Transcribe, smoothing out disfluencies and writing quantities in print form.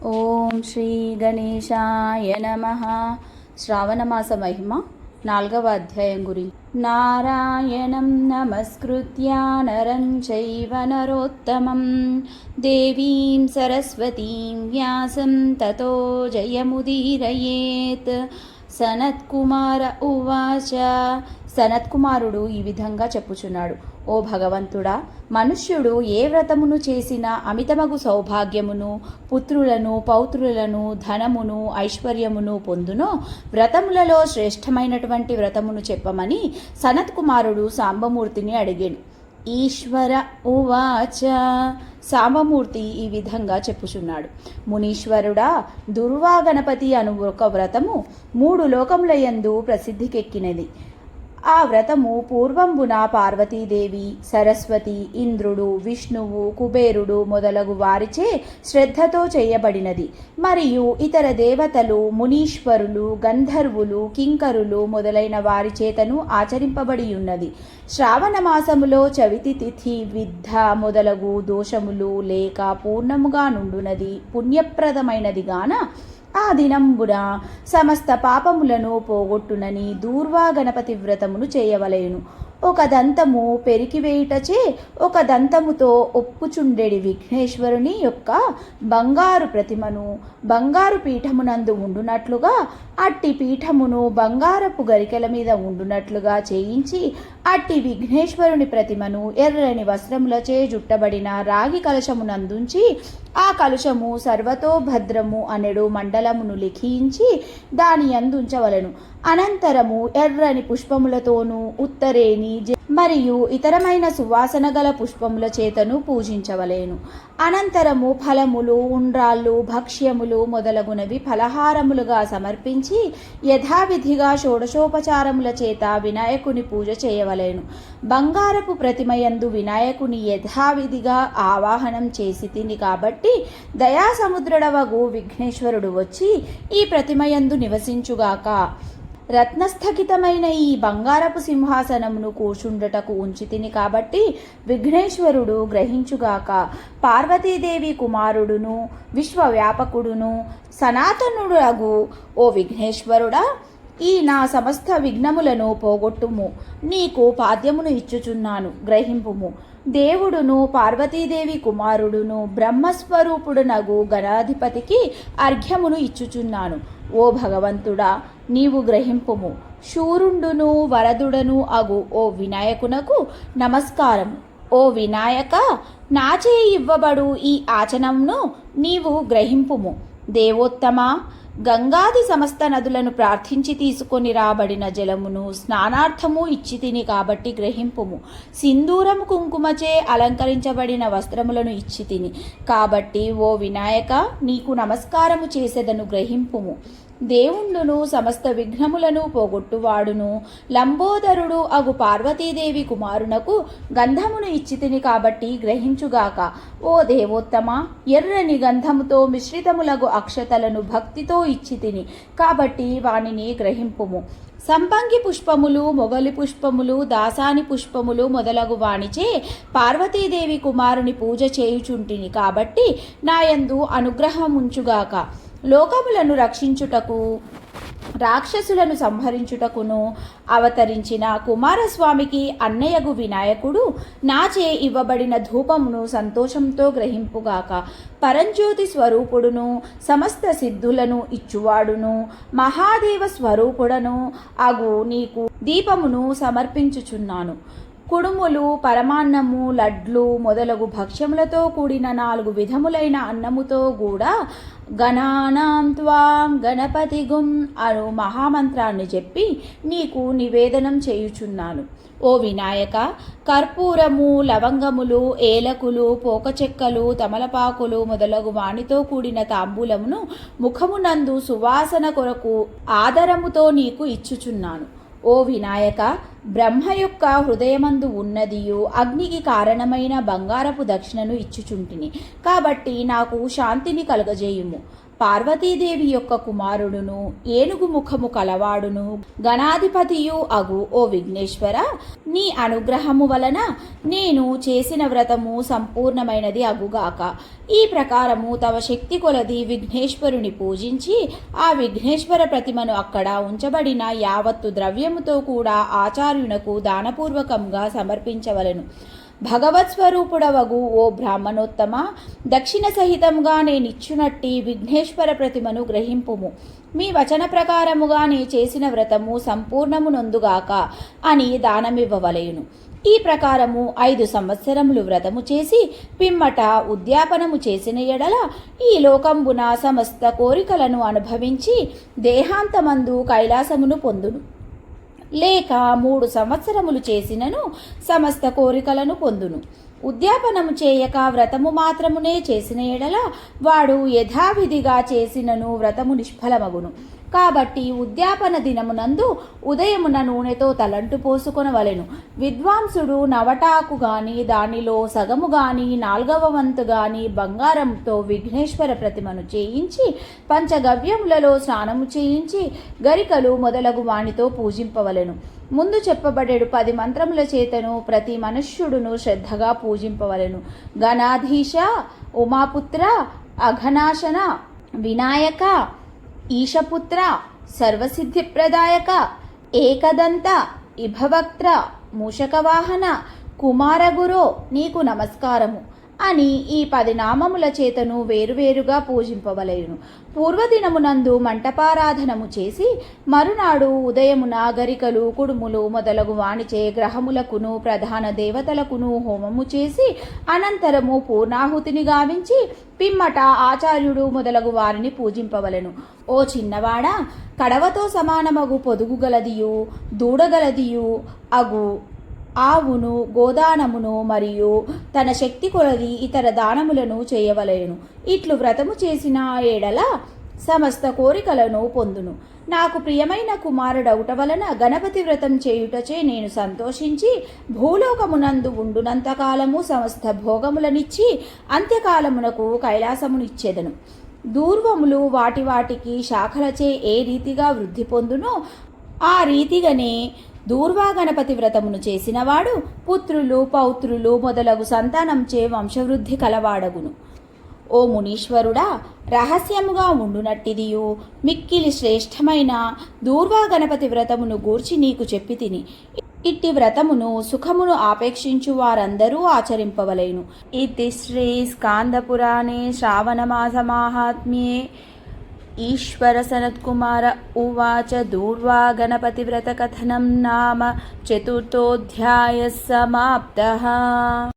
ఓం శ్రీ గణేశాయ నమః. శ్రావణమాస మహిమ 4వ అధ్యాయం గురించి. నారాయణం నమస్కృత్య నరం చైవ నరోత్తమం దేవీం సరస్వతీం వ్యాసం తతో జయముదీరయేత్. సనత్కుమార ఉవాచ. సనత్కుమారుడు ఈ విధంగా చెప్పుచున్నాడు: ఓ భగవంతుడా, మనుష్యుడు ఏ వ్రతమును చేసినా అమితమగు సౌభాగ్యమును, పుత్రులను, పౌత్రులను, ధనమును, ఐశ్వర్యమును పొందునో వ్రతములలో శ్రేష్టమైనటువంటి వ్రతమును చెప్పమని సనత్కుమారుడు సాంబమూర్తిని అడిగాడు. ఈశ్వర ఉవాచ. సాంబమూర్తి ఈ విధంగా చెప్పుచున్నాడు: మునీశ్వరుడా, దుర్వా గణపతి అను ఒక వ్రతము 3 లోకములయందు ప్రసిద్ధికెక్కినది. ఆ వ్రతము పూర్వంబున పార్వతీదేవి, సరస్వతి, ఇంద్రుడు, విష్ణువు, కుబేరుడు మొదలగు వారిచే శ్రద్ధతో చేయబడినది. మరియు ఇతర దేవతలు, మునీశ్వరులు, గంధర్వులు, కింకరులు మొదలైన వారి చేతను ఆచరింపబడి ఉన్నది. శ్రావణ మాసములో చవితి తిథి, విద్ధ మొదలగు దోషములు లేక పూర్ణముగా నుండునది పుణ్యప్రదమైనది గాన ఆ దినంబున సమస్త పాపములను పోగొట్టునని దూర్వా గణపతి వ్రతమును చేయవలెను. ఒక దంతము పెరికివేయుటచే ఒక దంతముతో ఒప్పుచుండెడి విఘ్నేశ్వరుని యొక్క బంగారు ప్రతిమను బంగారు పీఠమునందు ఉండునట్లుగా, అట్టి పీఠమును బంగారపు గరికెల మీద ఉండునట్లుగా చేయించి, అట్టి విఘ్నేశ్వరుని ప్రతిమను ఎర్రని వస్త్రములచే జుట్టబడిన రాగి కలశమునందుంచి, ఆ కలుషము సర్వతో భద్రము అనెడు మండలమును లిఖించి దాని అందుంచవలను. అనంతరము ఎర్రని పుష్పములతోనూ ఉత్తరేణి మరియు ఇతరమైన సువాసన గల పుష్పముల చేతను పూజించవలేను. అనంతరము ఫలములు, ఉండ్రాళ్ళు, భక్ష్యములు మొదలగునవి ఫలహారములుగా సమర్పించి యథావిధిగా షోడశోపచారముల చేత వినాయకుని పూజ చేయవలేను. బంగారపు ప్రతిమయందు వినాయకుని యథావిధిగా ఆవాహనం చేసి తిని కాబట్టి దయాసముద్రుడవగు విఘ్నేశ్వరుడు వచ్చి ఈ ప్రతిమయందు నివసించుగాక. రత్నస్థగితమైన ఈ బంగారపు సింహాసనమును కూర్చుండటకు ఉంచితిని కాబట్టి విఘ్నేశ్వరుడు గ్రహించుగాక. పార్వతీదేవి కుమారుడును విశ్వవ్యాపకుడును సనాతనుడగు ఓ విఘ్నేశ్వరుడా, ఈ నా సమస్త విఘ్నములను పోగొట్టుము. నీకు పాద్యమును ఇచ్చుచున్నాను, గ్రహింపుము. దేవుడును పార్వతీదేవి కుమారుడును బ్రహ్మస్వరూపుడునగు గణాధిపతికి అర్ఘ్యమును ఇచ్చుచున్నాను. ఓ భగవంతుడా, నీవు గ్రహింపుము. శూరుండును వరదుడను అగు ఓ వినాయకునకు నమస్కారం. ఓ వినాయక, నాచే ఇవ్వబడు ఈ ఆచనమును నీవు గ్రహింపుము. దేవోత్తమ, గంగాది సమస్త నదులను ప్రార్థించి తీసుకొని రాబడిన జలమును స్నానార్థము ఇచ్చి తిని కాబట్టి గ్రహింపుము. సింధూరము కుంకుమచే అలంకరించబడిన వస్త్రములను ఇచ్చి తిని కాబట్టి ఓ వినాయక, నీకు నమస్కారము చేసేదను, గ్రహింపుము. దేవుండును సమస్త విఘ్నములను పోగొట్టువాడును లంబోదరుడు అగు పార్వతీదేవి కుమారునకు గంధమును ఇచ్చితిని కాబట్టి గ్రహించుగాక. ఓ దేవోత్తమ, ఎర్రని గంధముతో మిశ్రితములగు అక్షతలను భక్తితో ఇచ్చితిని కాబట్టి వానిని గ్రహింపుము. సంపంగి పుష్పములు, మొగలి పుష్పములు, దాసాని పుష్పములు మొదలగు వానిచే పార్వతీదేవి కుమారుని పూజ చేయుచుంటిని కాబట్టి నాయందు అనుగ్రహముంచుగాక. లోకములను రక్షించుటకు, రాక్షసులను సంహరించుటకును అవతరించిన కుమారస్వామికి అన్నయ్యగు వినాయకుడు నాచే ఇవ్వబడిన ధూపమును సంతోషంతో గ్రహింపుగాక. పరంజ్యోతి స్వరూపుడును సమస్త సిద్ధులను ఇచ్చువాడును మహాదేవ స్వరూపుడను అగు నీకు దీపమును సమర్పించుచున్నాను. కుడుములు, పరమాన్నము, లడ్లు మొదలగు భక్ష్యములతో కూడిన 4 విధములైన అన్నముతో కూడా గణానాం త్వాం గణపతిగుం అను మహామంత్రాన్ని చెప్పి నీకు నివేదనం చేయుచున్నాను. ఓ వినాయక, కర్పూరము, లవంగములు, ఏలకులు, పోకచెక్కలు, తమలపాకులు మొదలగు వానితో కూడిన తాంబూలమును ముఖమునందు సువాసన కొరకు ఆదరముతో నీకు ఇచ్చుచున్నాను. ఓ వినాయక, బ్రహ్మ యొక్క హృదయమందు ఉన్నదియు అగ్నికి కారణమైన బంగారపు దక్షిణను ఇచ్చుచుంటిని. కాబట్టి నాకు శాంతిని కలుగజేయుము. పార్వతీదేవి యొక్క కుమారుడును ఏనుగు ముఖము కలవాడును గణాధిపతియు అగు ఓ విఘ్నేశ్వర, నీ అనుగ్రహము వలన నేను చేసిన వ్రతము సంపూర్ణమైనది అగుగాక. ఈ ప్రకారము తవ శక్తి కొలది విఘ్నేశ్వరుని పూజించి ఆ విఘ్నేశ్వర ప్రతిమను అక్కడ ఉంచబడిన యావత్తు ద్రవ్యముతో కూడా ఆచార్యునకు దానపూర్వకంగా సమర్పించవలెను. భగవత్ స్వరూపుడవగు ఓ బ్రాహ్మణోత్తమ, దక్షిణ సహితంగా నేనిచ్చునట్టి విఘ్నేశ్వర ప్రతిమను గ్రహింపుము. మీ వచన ప్రకారముగా నే చేసిన వ్రతము సంపూర్ణమునొందుగాక అని దానమివ్వవలయును. ఈ ప్రకారము 5 సంవత్సరములు వ్రతము చేసి పిమ్మట ఉద్యాపనము చేసిన ఎడల ఈ లోకంబున సమస్త కోరికలను అనుభవించి దేహాంతమందు కైలాసమును పొందును. లేక 3 సంవత్సరములు చేసినను సమస్త కోరికలను పొందును. ఉద్యాపనము చేయక వ్రతము మాత్రమునే చేసిన ఎడల వాడు యథావిధిగా చేసినను వ్రతము నిష్ఫలమగును. కాబట్టి ఉద్యాపన దినమునందు ఉదయమున నూనెతో తలంటు పోసుకొనవలెను. విద్వాంసుడు నవటాకు గాని దానిలో సగము గాని 4వ వంతు గాని బంగారంతో విఘ్నేశ్వర ప్రతిమను చేయించి పంచగవ్యములలో స్నానము చేయించి గరికలు మొదలగు వానితో పూజింపవలెను. ముందు చెప్పబడేడు 10 మంత్రముల చేతను ప్రతి మనుష్యుడును శ్రద్ధగా పూజింపవలెను. గణాధీశ, ఉమాపుత్ర, అఘనాశన, వినాయక, ఈశపుత్ర, సర్వసిద్ధిప్రదాయక, ఏకదంత, ఇభవక్త్ర, మూషకవాహన, కుమారగురో నీకు నమస్కారము అని ఈ 10 నామముల చేతను వేరువేరుగా పూజింపవలెను. పూర్వదినమునందు మంటపారాధనము చేసి మరునాడు ఉదయమున గరికలు కుడుములు మొదలగు వానిచే గ్రహములకును ప్రధాన దేవతలకును హోమము చేసి అనంతరము పూర్ణాహుతిని గావించి పిమ్మట ఆచార్యుడు మొదలగు వారిని పూజింపవలెను. ఓ చిన్నవాడా, కడవతో సమానమగు పొదుగు గలదియు దూడగలదియు అగు ఆవును గోదానమును మరియు తన శక్తి కొలది ఇతర దానములను చేయవలెను. ఇట్లు వ్రతము చేసిన ఏడల సమస్త కోరికలను పొందును. నాకు ప్రియమైన కుమారుడవుట వలన గణపతి వ్రతం చేయుటచే నేను సంతోషించి భూలోకమునందు ఉండునంతకాలము సమస్త భోగములనిచ్చి అంత్యకాలమునకు కైలాసమునిచ్చెదను. దూర్వములు వాటికి శాఖలచే ఏ రీతిగా వృద్ధి పొందునో ఆ రీతిగానే దూర్వా గణపతి వ్రతమును చేసినవాడు పుత్రులు పౌత్రులు మొదలగు సంతానంచే వంశవృద్ధి కలవాడగును. ఓ మునీశ్వరుడా, రహస్యముగా ఉండునట్టిదియు మిక్కిలి శ్రేష్టమైన దూర్వా గణపతి వ్రతమును గూర్చి నీకు చెప్పి తిని. ఇట్టి వ్రతమును సుఖమును ఆపేక్షించు వారందరూ ఆచరింపవలెను. ఇది శ్రీ స్కాందపురాణే శ్రావణమాస మాహాత్మ్యే ఈశ్వర సనత్కుమార ఉవాచ దూర్వా గణపతి వ్రత కథనం నామ 4థోऽధ్యాయः సమాప్తః.